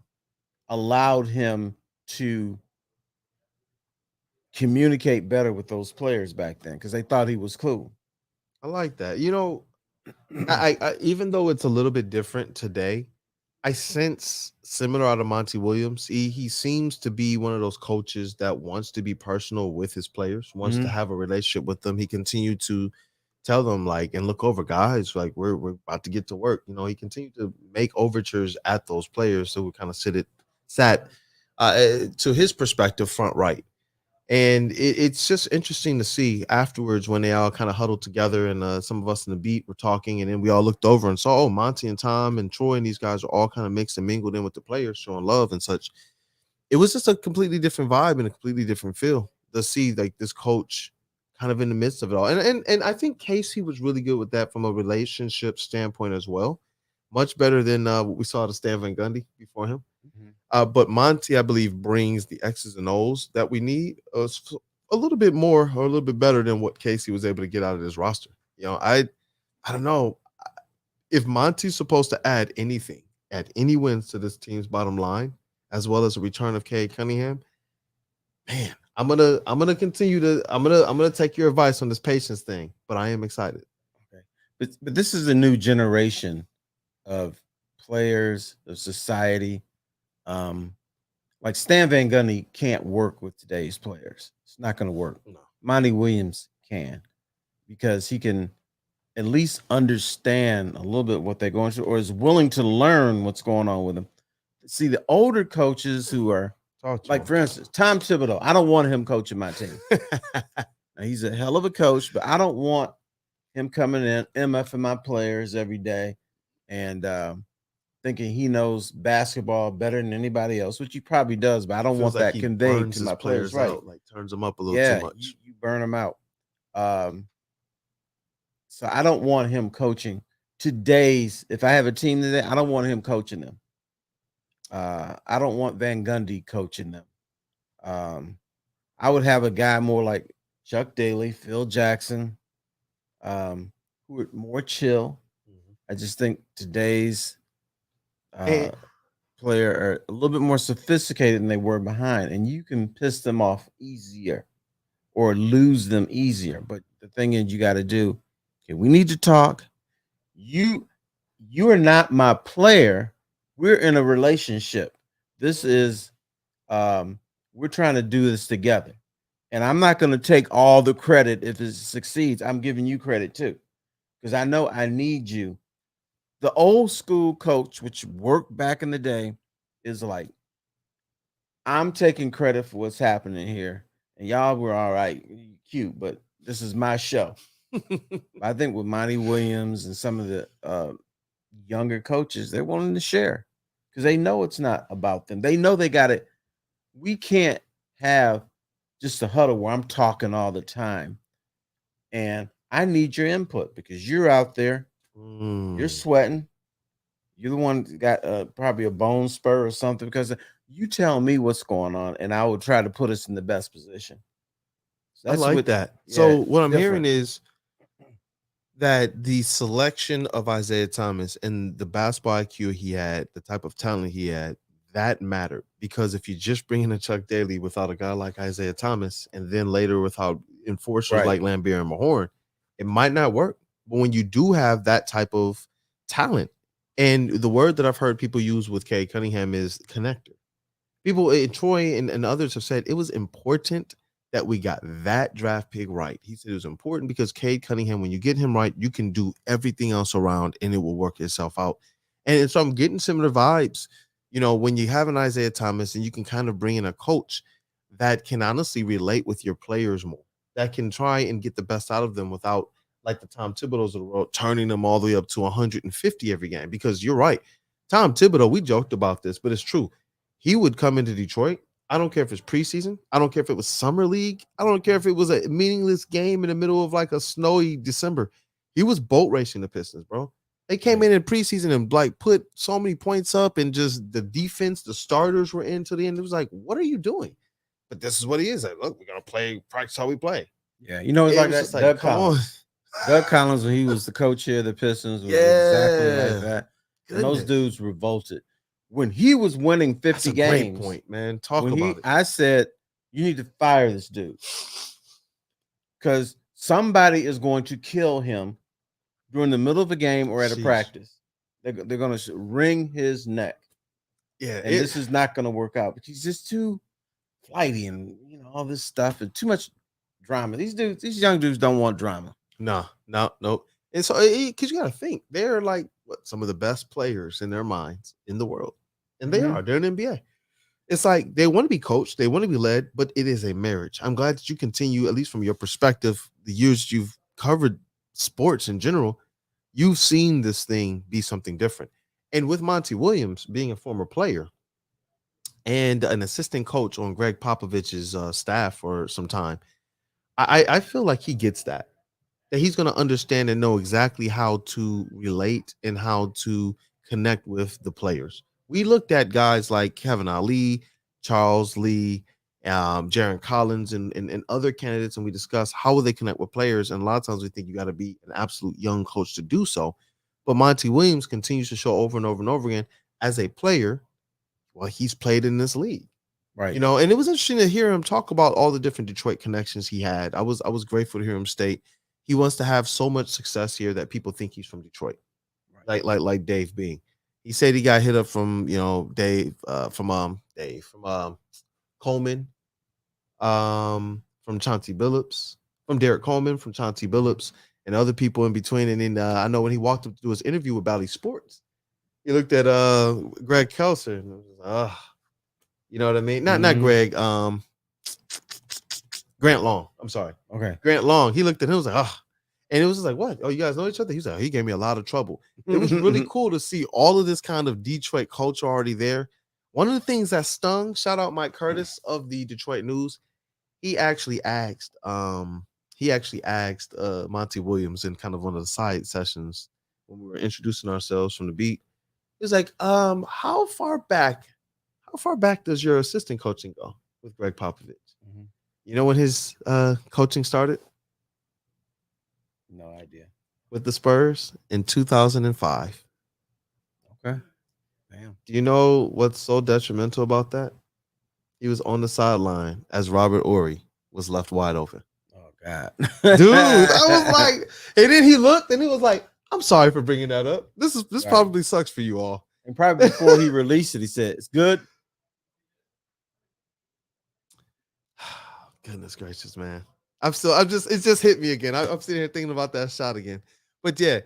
allowed him to communicate better with those players back then because they thought he was cool.
I like that. I even though it's a little bit different today, I sense similar out of Monty Williams. He seems to be one of those coaches that wants to be personal with his players, wants to have a relationship with them. He continued to tell them and look over guys, we're about to get to work. He continued to make overtures at those players. So we kind of sat to his perspective front right. And it's just interesting to see afterwards when they all kind of huddled together and some of us in the beat were talking, and then we all looked over and saw, Monty and Tom and Troy and these guys are all kind of mixed and mingled in with the players, showing love and such. It was just a completely different vibe and a completely different feel to see this coach kind of in the midst of it all. And I think Casey was really good with that from a relationship standpoint as well. Much better than what we saw to Stan Van Gundy before him. But Monty, I believe, brings the X's and O's that we need a little bit more or a little bit better than what Casey was able to get out of his roster. I don't know if Monty's supposed to add anything, add any wins to this team's bottom line, as well as a return of Cade Cunningham, man, I'm gonna take your advice on this patience thing, but I am excited.
Okay. But this is a new generation of players, of society. Um, like Stan Van Gundy can't work with today's players. It's not going to work.
No.
Monty Williams can, because he can at least understand a little bit what they're going through, or is willing to learn what's going on with them. See, the older coaches who are like, for instance, Tom Thibodeau, I don't want him coaching my team. Now, he's a hell of a coach, but I don't want him coming in, MFing my players every day and thinking he knows basketball better than anybody else, which he probably does, but I don't want that conveyed to my players. Right.
Out, like turns them up a little too much.
You burn them out. So I don't want him coaching today's. If I have a team today, I don't want him coaching them. I don't want Van Gundy coaching them. I would have a guy more like Chuck Daly, Phil Jackson, who are more chill. I just think today's player are a little bit more sophisticated than they were behind, and you can piss them off easier or lose them easier. But the thing is, you got to do, okay, we need to talk. You are not my player. We're in a relationship. This is, we're trying to do this together. And I'm not going to take all the credit if it succeeds. I'm giving you credit too, because I know I need you. The old school coach, which worked back in the day, is like, I'm taking credit for what's happening here. And y'all were all right, cute, but this is my show. I think with Monty Williams and some of the younger coaches, they're wanting to share because they know it's not about them. They know they got it. We can't have just a huddle where I'm talking all the time. And I need your input because you're out there. You're sweating. You're the one that got probably a bone spur or something, because you tell me what's going on and I will try to put us in the best position.
So I like that. Yeah, so what I'm hearing is that the selection of Isaiah Thomas and the basketball IQ he had, the type of talent he had, that mattered. Because if you just bring in a Chuck Daly without a guy like Isaiah Thomas, and then later without enforcers like Lambeer and Mahorn, it might not work. But when you do have that type of talent, and the word that I've heard people use with Cade Cunningham is connector. People, Troy and others have said it was important that we got that draft pick right. He said it was important because Cade Cunningham, when you get him right, you can do everything else around and it will work itself out. And so I'm getting similar vibes, you know, when you have an Isaiah Thomas and you can kind of bring in a coach that can honestly relate with your players more, that can try and get the best out of them without, like the Tom Thibodeaus of the world, turning them all the way up to 150 every game. Because you're right. Tom Thibodeau, we joked about this, but it's true. He would come into Detroit. I don't care if it's preseason. I don't care if it was summer league. I don't care if it was a meaningless game in the middle of like a snowy December. He was boat racing the Pistons, bro. They came in preseason and like put so many points up, and just the defense, the starters were in to the end. It was like, what are you doing? But this is what he is. Like, look, we're going to play, practice how we play.
Yeah, you know, it's like that. Doug Collins. Doug Collins, when he was the coach here of the Pistons, was exactly like that. And those dudes revolted. When he was winning 50 games,
great point, man. Talk about it.
I said, you need to fire this dude because somebody is going to kill him during the middle of a game or at a practice. They're going to wring his neck.
Yeah,
and this is not going to work out. But he's just too flighty and, you know, all this stuff and too much drama. These young dudes don't want drama.
No. And so, because you got to think, they're like some of the best players in their minds in the world. And they're in the NBA. It's like they want to be coached, they want to be led, but it is a marriage. I'm glad that you continue, at least from your perspective, the years you've covered sports in general, you've seen this thing be something different. And with Monty Williams being a former player and an assistant coach on Greg Popovich's staff for some time, I feel like he gets that he's going to understand and know exactly how to relate and how to connect with the players. We looked at guys like Kevin Ali, Charles Lee, Jaron Collins, and other candidates, and we discussed how will they connect with players. And a lot of times we think you got to be an absolute young coach to do so. But Monty Williams continues to show over and over and over again, as a player, well, he's played in this league.
Right.
You know, and it was interesting to hear him talk about all the different Detroit connections he had. I was grateful to hear him state he wants to have so much success here that people think he's from Detroit, like Dave Being. He said he got hit up from Dave from Coleman, from Chauncey Billups, from Derek Coleman, from Chauncey Billups, and other people in between. And then I know when he walked up to do his interview with Bally Sports, he looked at Greg Kelser and was like, you know what I mean? Not Greg, Grant Long. I'm sorry.
Okay.
Grant Long. He looked at him, was like, and it was just like, what? Oh, you guys know each other? He's like, he gave me a lot of trouble. It was really cool to see all of this kind of Detroit culture already there. One of the things that stung, shout out Mike Curtis of the Detroit News, he actually asked Monty Williams in kind of one of the side sessions when we were introducing ourselves from the beat. He was like, how far back does your assistant coaching go with Greg Popovich?
Mm-hmm.
You know when his coaching started?
No idea.
With the Spurs in 2005.
Okay. Damn.
Do you know what's so detrimental about that? He was on the sideline as Robert Horry was left wide open.
Oh God.
Dude, I was like, and then he looked and he was like, I'm sorry for bringing that up. This
Right.
probably sucks for you all.
And probably before he released it, he said, it's good.
Goodness gracious, man. It just hit me again. I'm sitting here thinking about that shot again. But yeah,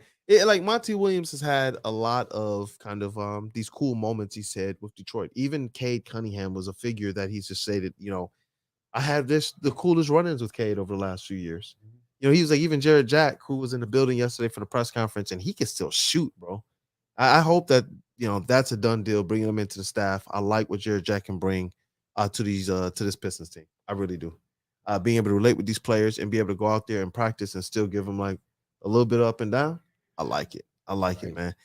like Monty Williams has had a lot of kind of these cool moments, he said, with Detroit. Even Cade Cunningham was a figure that he's just stated, I had the coolest run-ins with Cade over the last few years. He was like, even Jared Jack, who was in the building yesterday for the press conference, and he can still shoot, bro. I hope that that's a done deal, bringing him into the staff. I like what Jared Jack can bring to this Pistons team. I really do. Being able to relate with these players and be able to go out there and practice and still give them like a little bit up and down. I like it. I like it, man.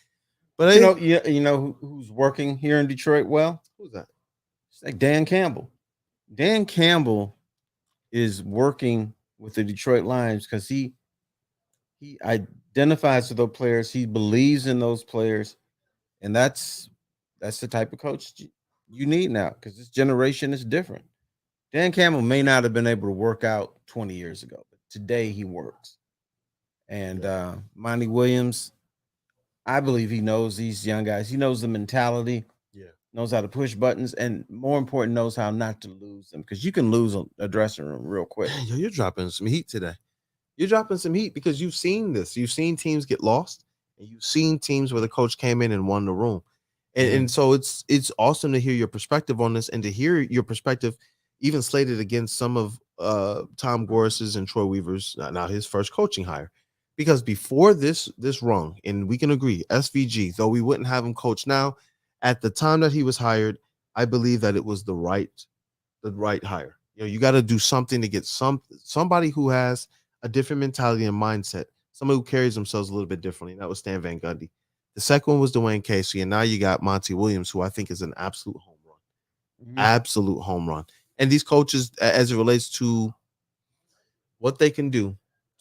But
you know who's working here in Detroit well?
Who's that?
It's like Dan Campbell. Dan Campbell is working with the Detroit Lions because he identifies with those players. He believes in those players, and that's the type of coach you need now because this generation is different. Dan Campbell may not have been able to work out 20 years ago, but today he works. And Monty Williams, I believe he knows these young guys. He knows the mentality. Yeah. Knows how to push buttons, and more important, knows how not to lose them because you can lose a dressing room real quick.
Yo, you're dropping some heat today. You're dropping some heat because you've seen this. You've seen teams get lost, and you've seen teams where the coach came in and won the room. And so it's awesome to hear your perspective on this and to hear your perspective even slated against some of Tom Gorris's and Troy Weaver's now his first coaching hire. Because before this rung, and we can agree, SVG, though we wouldn't have him coach now, at the time that he was hired, I believe that it was the right hire. You got to do something to get somebody who has a different mentality and mindset, somebody who carries themselves a little bit differently. And that was Stan Van Gundy. The second one was Dwayne Casey, and now you got Monty Williams, who I think is an absolute home run. Absolute home run. And these coaches, as it relates to what they can do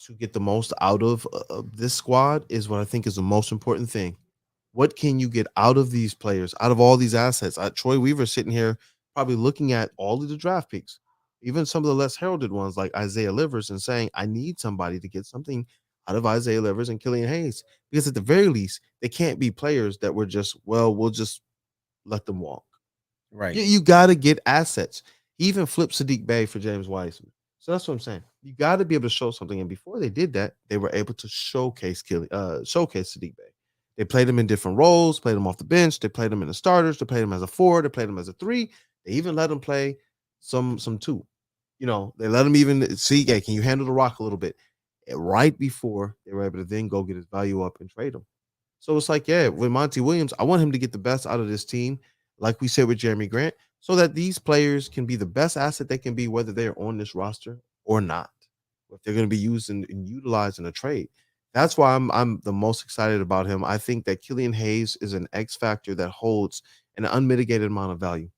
to get the most out of this squad, is what I think is the most important thing. What can you get out of these players, out of all these assets? Troy Weaver sitting here probably looking at all of the draft picks, even some of the less heralded ones like Isaiah Livers, and saying, I need somebody to get something out of Isaiah Livers and Killian Hayes, because at the very least, they can't be players that we'll just let them walk.
Right.
You got to get assets. He even flipped Sadiq Bey for James Wiseman. So that's what I'm saying. You got to be able to show something. And before they did that, they were able to showcase Sadiq Bey. They played him in different roles, played him off the bench. They played him in the starters. They played him as a 4. They played him as a 3. They even let him play some 2. They let him even see, hey, can you handle the rock a little bit? Right before they were able to then go get his value up and trade him. So it's like, yeah, with Monty Williams, I want him to get the best out of this team, like we said with Jeremy Grant, so that these players can be the best asset they can be, whether they're on this roster or not, if they're going to be used and utilized in a trade. That's why I'm the most excited about him. I think that Killian Hayes is an X factor that holds an unmitigated amount of value.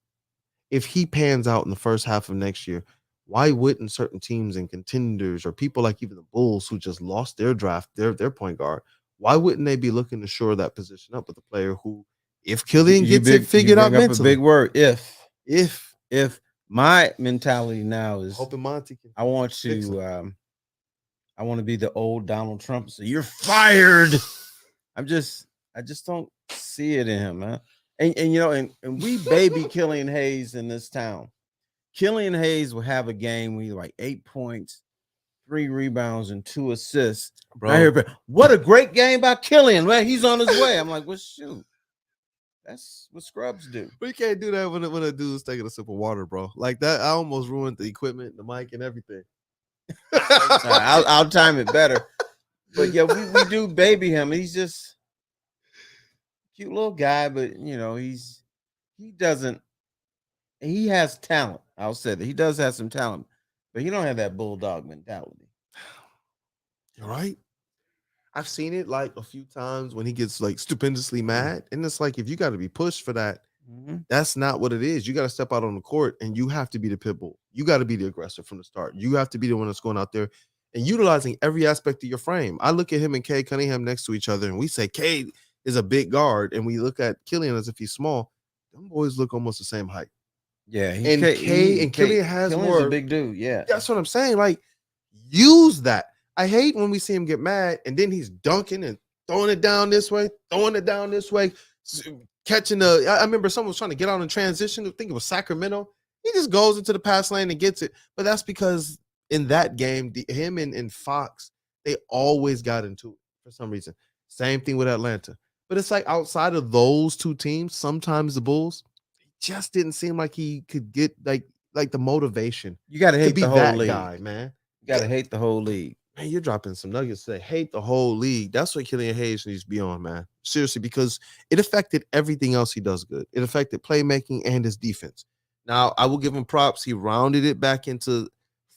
If he pans out in the first half of next year, why wouldn't certain teams and contenders or people like even the Bulls who just lost their draft, their point guard, why wouldn't they be looking to shore that position up with a player who If Killian gets it figured out
bring up
mentally,
a big word.
if
My mentality now is,
hoping Monty can
I want
fix
to
him.
I want to be the old Donald Trump. So you're fired. I just don't see it in him, man. And you know, and we baby Killian Hayes in this town. Killian Hayes will have a game where he's like 8 points, 3 rebounds, and 2 assists.
Bro.
I hear, what a great game by Killian, man. He's on his way. I'm like, well, shoot. That's what scrubs do.
But you can't do that when a dude's taking a sip of water, bro. Like that, I almost ruined the equipment, the mic, and everything.
I'll time it better. But yeah, we do baby him. He's just cute little guy, but you know, he has talent. I'll say that he does have some talent, but he don't have that bulldog mentality.
You're right. I've seen it like a few times when he gets like stupendously mad. And it's like, if you got to be pushed for that, that's not what it is. You got to step out on the court and you have to be the pit bull. You got to be the aggressor from the start. You have to be the one that's going out there and utilizing every aspect of your frame. I look at him and Cade Cunningham next to each other and we say Cade is a big guard. And we look at Killian as if he's small. Them boys look almost the same height.
Yeah.
Killian has more.
A big dude. Yeah.
That's what I'm saying. Like, use that. I hate when we see him get mad and then he's dunking and throwing it down this way, catching I remember someone was trying to get out in transition. I think it was Sacramento. He just goes into the pass lane and gets it. But that's because in that game, him and Fox, they always got into it for some reason. Same thing with Atlanta. But it's like outside of those two teams, sometimes the Bulls, it just didn't seem like he could get like the motivation.
You got to hate the whole league,
guy, man.
You got to hate the whole league.
Man, you're dropping some nuggets today. Hate the whole league. That's what Killian Hayes needs to be on, man. Seriously, because it affected everything else he does good. It affected playmaking and his defense. Now, I will give him props. He rounded it back into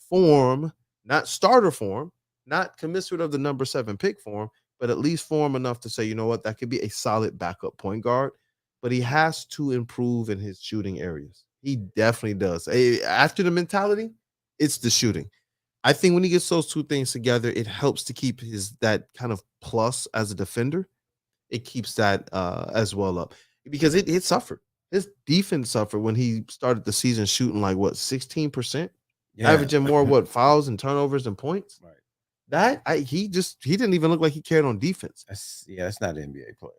form, not starter form, not commensurate of the number 7 pick form, but at least form enough to say, you know what, that could be a solid backup point guard. But he has to improve in his shooting areas. He definitely does. After the mentality, it's the shooting. I think when he gets those two things together, it helps to keep that kind of plus as a defender. It keeps that as well up because it suffered. His defense suffered when he started the season shooting like 16%, averaging more fouls and turnovers and points.
Right.
He didn't even look like he cared on defense.
That's not an NBA player.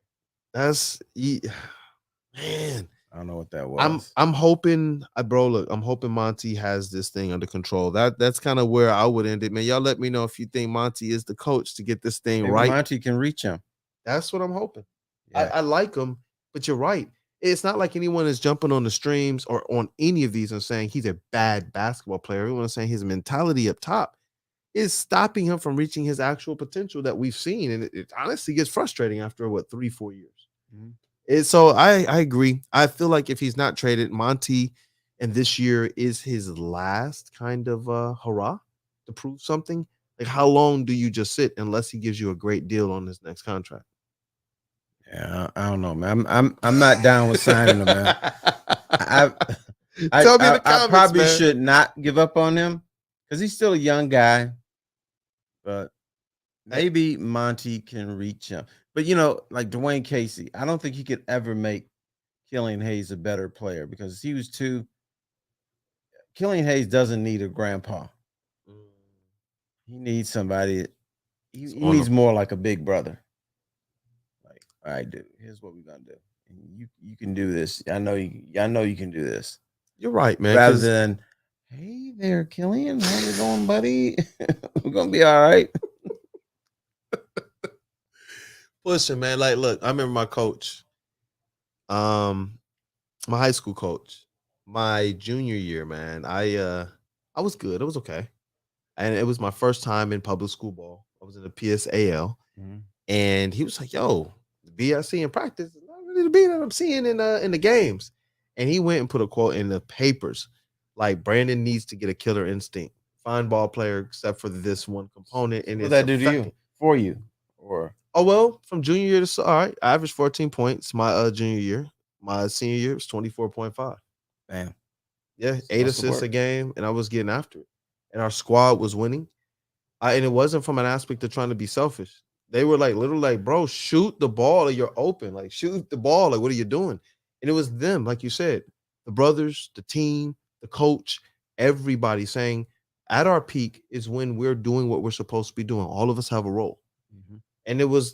Man.
I don't know what that was.
I'm hoping, bro. Look, I'm hoping Monty has this thing under control. That's kind of where I would end it, man. Y'all let me know if you think Monty is the coach to get this thing right.
Monty can reach him.
That's what I'm hoping. Yeah. I like him, but you're right. It's not like anyone is jumping on the streams or on any of these and saying he's a bad basketball player. Everyone's saying his mentality up top is stopping him from reaching his actual potential that we've seen, and it honestly gets frustrating after 3-4 years. Mm-hmm. So I agree. I feel like if he's not traded, Monty, and this year is his last kind of hurrah to prove something. Like, how long do you just sit unless he gives you a great deal on his next contract?
Yeah, I don't know, man. I'm not down with signing him, man. I probably should not give up on him because he's still a young guy, but maybe Monty can reach him. But, you know, like Dwayne Casey, I don't think he could ever make Killian Hayes a better player because he was Killian Hayes doesn't need a grandpa. He needs somebody. He needs more like a big brother. Like, all right, dude, here's what we're going to do. You can do this. I know you can do this.
You're right, man.
Rather than, hey there, Killian, how's it going, buddy? We're going to be all right.
Listen, man, like, look, I remember my coach, my high school coach, my junior year, man. I was good. It was okay. And it was my first time in public school ball. I was in the PSAL. Mm-hmm. And he was like, yo, the BSC in practice is not really the beat that I'm seeing in the games. And he went and put a quote in the papers, like, Brandon needs to get a killer instinct. Fine ball player, except for this one component. And
what did that do to you? For you? Or...
Oh, well, from junior year to, all right, I averaged 14 points my junior year. My senior year was 24.5.
Damn.
Yeah, 8 assists a game, and I was getting after it. And our squad was winning. And it wasn't from an aspect of trying to be selfish. They were like literally like, bro, shoot the ball or you're open. Like, shoot the ball. Like, what are you doing? And it was them, like you said, the brothers, the team, the coach, everybody saying at our peak is when we're doing what we're supposed to be doing. All of us have a role.
Mhm.
And it was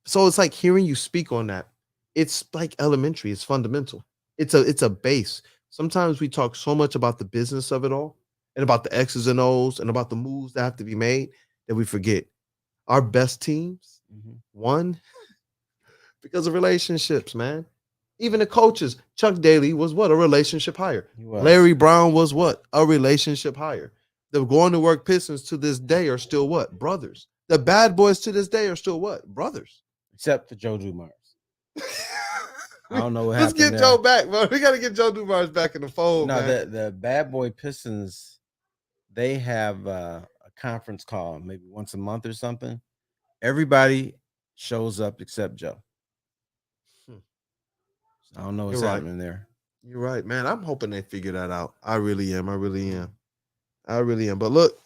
so it's like hearing you speak on that. It's like elementary, it's fundamental. It's a base. Sometimes we talk so much about the business of it all and about the X's and O's and about the moves that have to be made that we forget our best teams
Mhm.
won because of relationships, man. Even the coaches, Chuck Daly was what? A relationship hire.
He was.
Larry Brown was what? A relationship hire. The going to work Pistons to this day are still what? Brothers. The bad boys to this day are still what? Brothers.
Except for Joe Dumars. I don't know what
Let's
happened
get
there.
Joe back, bro. We got to get Joe Dumars back in the fold,
No,
man.
the bad boy Pistons, they have a conference call maybe once a month or something. Everybody shows up except Joe.
Hmm.
I don't know what's
You're right.
happening there.
You're right, man. I'm hoping they figure that out. I really am. I really am. I really am. But look,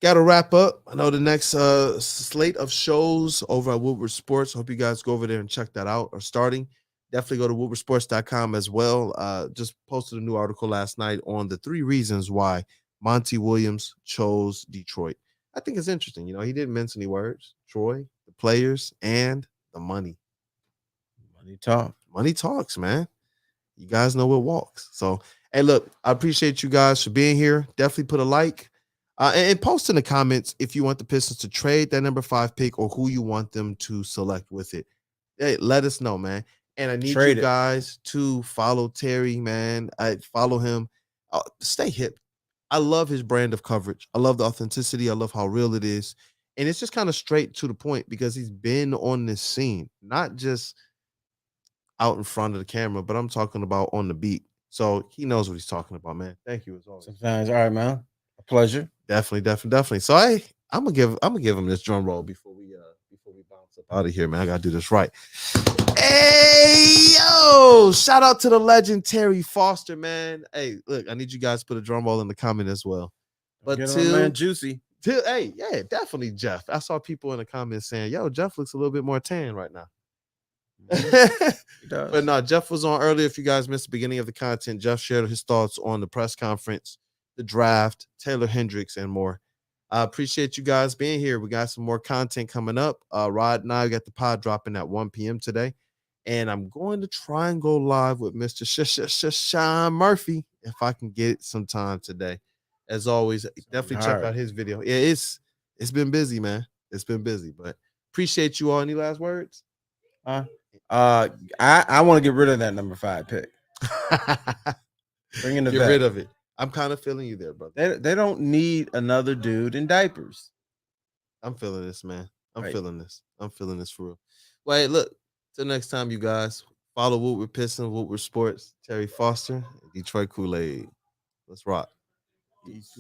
got to wrap up. I know the next slate of shows over at Woodward Sports. Hope you guys go over there and check that out. Are starting. Definitely go to woodwardsports.com as well. Just posted a new article last night on the 3 reasons why Monty Williams chose Detroit. I think it's interesting. You know, he didn't mince any words. Troy, the players, and the money.
Money talk.
Money talks, man. You guys know what walks. So, hey, look, I appreciate you guys for being here. Definitely put a like and post in the comments if you want the Pistons to trade that number 5 pick or who you want them to select with it. Hey, let us know, man. And I need
Trade
you
it.
guys to follow Terry, man. I follow him. Stay hip. I love his brand of coverage. I love the authenticity. I love how real it is. And it's just kind of straight to the point because he's been on this scene, not just out in front of the camera, but I'm talking about on the beat. So he knows what he's talking about, man. Thank you as always.
Sometimes, all right, man. A pleasure.
Definitely. So I'm gonna give him this drum roll before we bounce up out of here, man. I gotta do this right. Hey yo, shout out to the legend Terry Foster, man. Hey, look, I need you guys to put a drum roll in the comment as well. But
Get on, man, Juicy.
hey, yeah, definitely Jeff. I saw people in the comments saying, yo, Jeff looks a little bit more tan right now.
He does.
But no, Jeff was on earlier. If you guys missed the beginning of the content, Jeff shared his thoughts on the press conference, the draft, Taylor Hendricks, and more. I appreciate you guys being here. We got some more content coming up. Rod and I got the pod dropping at 1 p.m. today. And I'm going to try and go live with Mr. Sean Murphy if I can get it sometime today. As always, definitely check out his video. Yeah, it's been busy, man. It's been busy, but appreciate you all. Any last words?
I want to get rid of that number 5 pick. Bring in the
Get
vet.
rid of it. I'm kind of feeling you there, brother.
They don't need another dude in diapers.
I'm feeling this, man. I'm
Right.
feeling this. I'm feeling this for real. Well, hey, look, till next time, you guys. Follow Woodward Pistons, Woodward Sports, Terry Foster, Detroit Kool-Aid. Let's rock.
Peace.